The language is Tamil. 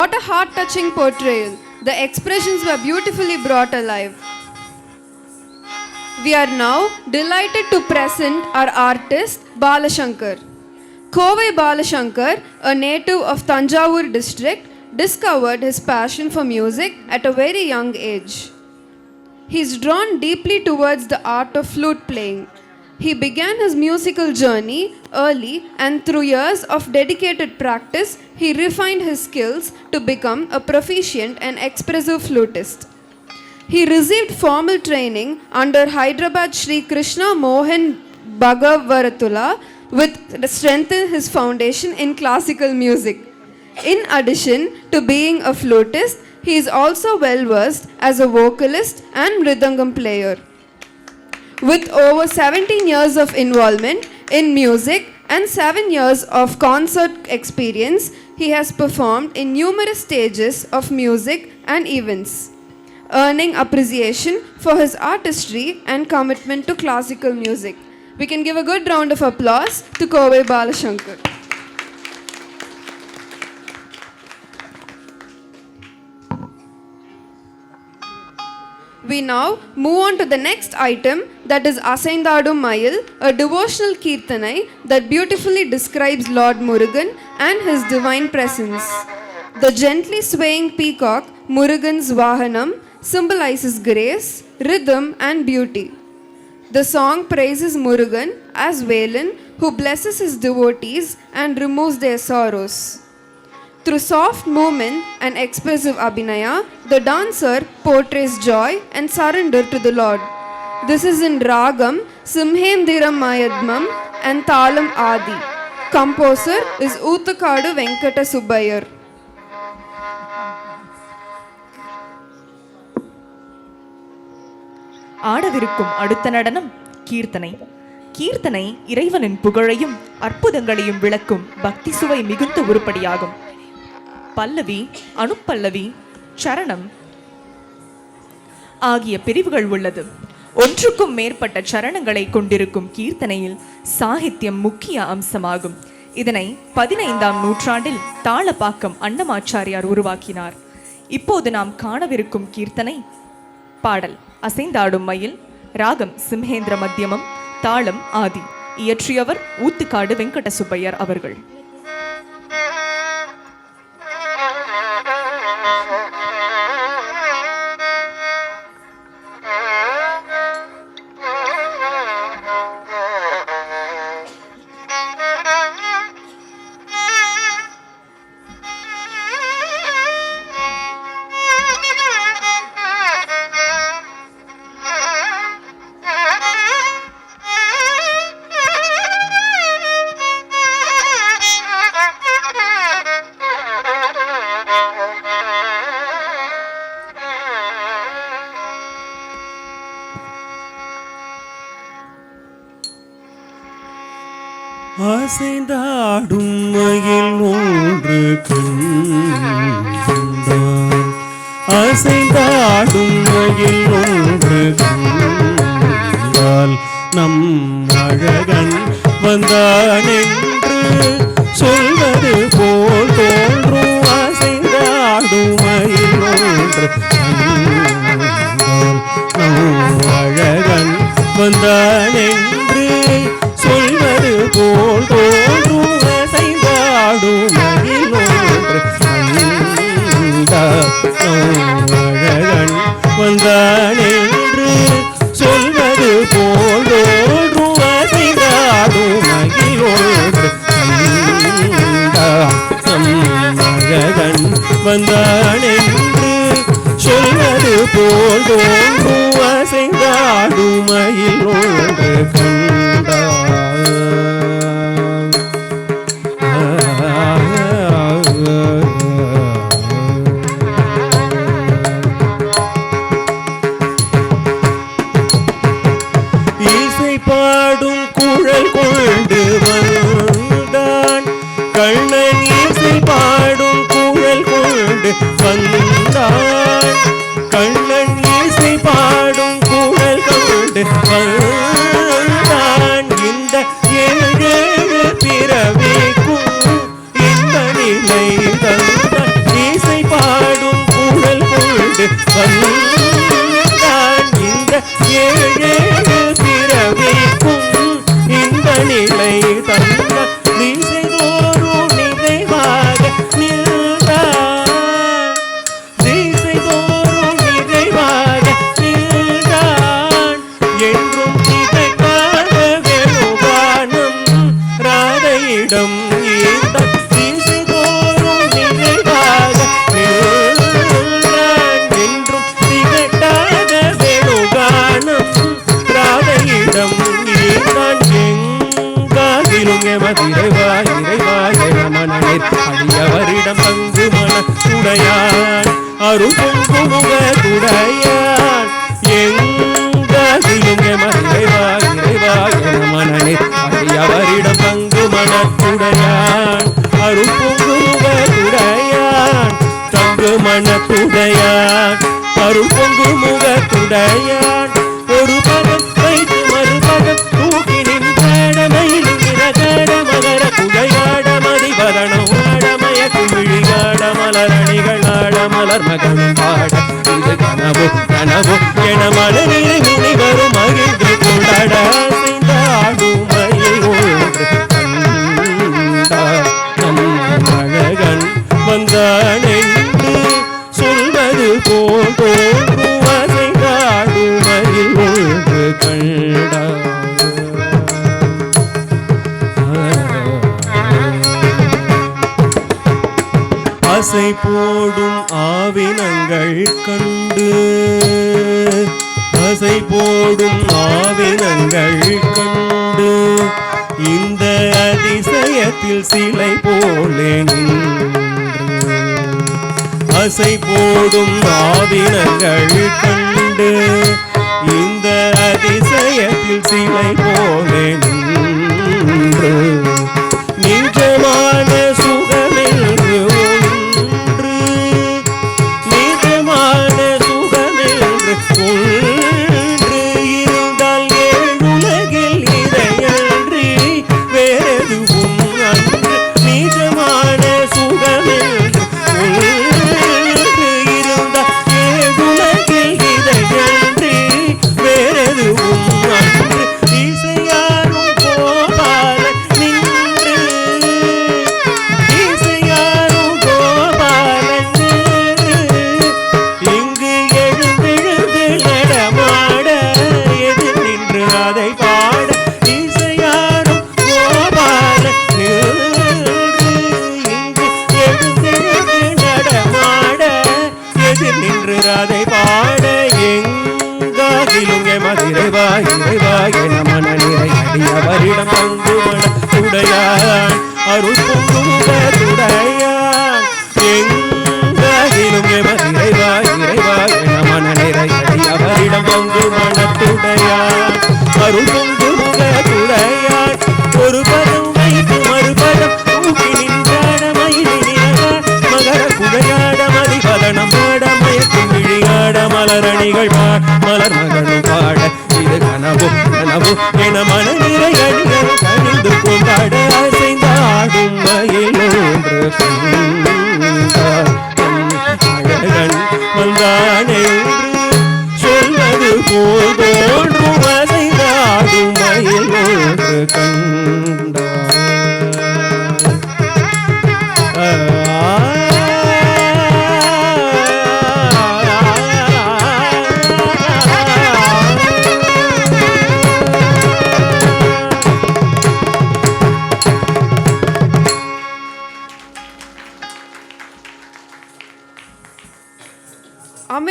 What a heart-touching portrayal. The expressions were beautifully brought alive. We are now delighted to present our artist Balashankar. Kovai Balashankar, a native of Thanjavur district, discovered his passion for music at a very young age. He is drawn deeply towards the art of flute playing. He began his musical journey early, and through years of dedicated practice, he refined his skills to become a proficient and expressive flutist. He received formal training under Hyderabad Sri Krishna Mohan Bhagavaratula, which strengthened his foundation in classical music. In addition to being a flutist, he is also well versed as a vocalist and mridangam player. With over 17 years of involvement in music and 7 years of concert experience, he has performed in numerous stages of music and events, earning appreciation for his artistry and commitment to classical music. We can give a good round of applause to Kovai Balashankar. We now move on to the next item, that is Asaindadum Mayil, a devotional kirtanai that beautifully describes Lord Murugan and his divine presence. The gently swaying peacock, Murugan's Vahanam, symbolizes grace, rhythm and beauty. The song praises Murugan as Velan, who blesses his devotees and removes their sorrows. Through soft movement and expressive abhinaya, the dancer portrays joy and surrender to the Lord. This is in Ragam, Simhendiram Mayadmam and Thalam Adi. Composer is Oothakadu Venkata Subbayar. ஆடவிருக்கும் அடுத்த நடனம் கீர்த்தனை. கீர்த்தனை இறைவனின் புகழையும் அற்புதங்களையும் விளக்கும் பக்தி சுவை மிகுந்த உருப்படியாகும். பல்லவி, அனுப்பல்லவி, சரணம் ஆகிய பிரிவுகள் உள்ளது. ஒன்றுக்கும் மேற்பட்ட சரணங்களை கொண்டிருக்கும் கீர்த்தனையில் சாகித்யம் முக்கிய அம்சமாகும். இதனை 15ஆம் நூற்றாண்டில் தாளப்பாக்கம் அன்னமாச்சாரியார் உருவாக்கினார். இப்போது நாம் காணவிருக்கும் கீர்த்தனை பாடல் அசைந்தாடும் மயில், ராகம் சிம்ஹேந்திர மத்தியமம், தாளம் ஆதி. இயற்றியவர் ஊத்துக்காடு வெங்கட சுப்பையர் அவர்கள். அசைந்தாடும் மயில் ஒன்று கண்டான், அசைந்தாடும் மயில் ஒன்று கண்டால் நம் அழகன் வந்தான் என்று சொல்வது போல் தோன்றும். அசைந்தாடும் மயில் ஒன்று கண்டால் நம் அழகன் வந்தான் என்று சொல்வது போல் தோன்றும். அசைந்தாடும் மயில் ஒன்று அழகன் வந்தான் என்று சொல்வது போல் தோன்றும். அசைந்தாடும் மயில் ஒன்று அழகன் வந்தான் என்று சொல்வது போல் தோன்றும். அசைந்தாடும் மயில் ஒன்று இசை பாடும் குழல் கொண்டு வந்தான், கண்ணன் இசை பாடும் குழல் கொண்டு வந்தான், கண்ணன் இசை பாடும் குழல் கொண்டு வந்தான். இந்த ஏழு மனத்துடையான் அருள் பொங்கு முகத்துடையான் எங்கிலும் இறைவா இறைவா என மனனே அவரிடம் தங்கு மனத்துடையான் அருள் பொங்கு முகத்துடையான் தங்கு மனத்துடையான் அருள் பொங்கு முகத்துடையான் ஒரு பதம் வைத்து மறுபதம் தூக்கி நின்றடமையில் நிறகட மகர குடையாட மதிபரணம் ஆடமய குமிழியாட மலரணிகள் ஆட மலர் மகனும் பாட இது கனவு கனவு என மலரில் முனி வரும் மகிழ்ந்து கொண்டாட செய்த ஆடுமையில் ஒன்று நம் அழகன் வந்தான் என்று சொல்வது போல் தோன்றும் செய்தாடுமையில் ஒன்று கண்டார் ஆசை போடும் ஆவினங்கள் கண்டு ஆசை போடும் ஆவினங்கள் கண்டு இந்த அதிசயத்தில் சிலை போலே நின்று ஆசை போடும் ஆவினங்கள் கண்டு இந்த அதிசயத்தில் சிலை போலே நின்று நிஜமான சுகமென்று ஒன்று நிஜமான சுகமென்று ஒன்று இருந்தால் ஏழுலகில் இதையன்றி வேறெதுவும் அன்று நிஜமான சுகமென்று ஒன்று இருந்தால் ஏழுலகில் இதையன்றி வேறெதுவும் அன்று இசையாரும் கோபாலன் நின்று இசையாரும் கோபாலன் நின்று இங்கு எழுந்தெழுந்து நடமாட எதிர் நின்று அதை பாட இசையாரும் கோபாலன் நின்று இங்கு எழுந்தெழுந்து நடமாட எதிர் நின்று அதை பாட எங்காகிலும் மதிரைவா இறைவா என மன நிறை அடியவரிடம் பங்கு மனத்துடையான் அருள் பொங்கு முகத்துடையான் எங்காகிலும் மதிரைவா இறைவா என மன நிறை அடியவரிடம் பங்கு மனத்துடையான் அருள் பொங்கு முகத்துடையான் ஒரு பதம் வைத்து மறுபதம் தூக்கி நின்றாட மயிலினியவா மகர குடையாட மதிபதனம் பாட மயக்கும் விழியாட மலரணிகள் மலர் மகனும் பாட இது கனவு கனவு என மனநிறை அடிகள் கணிந்து கொண்டாட அசைந்த ஆடும் மயில் ஒன்று அழகன் வந்தான் என்று சொல்வது போல் தோன்றும் அசைந்த ஆடும் மயில் ஒன்று Amazing.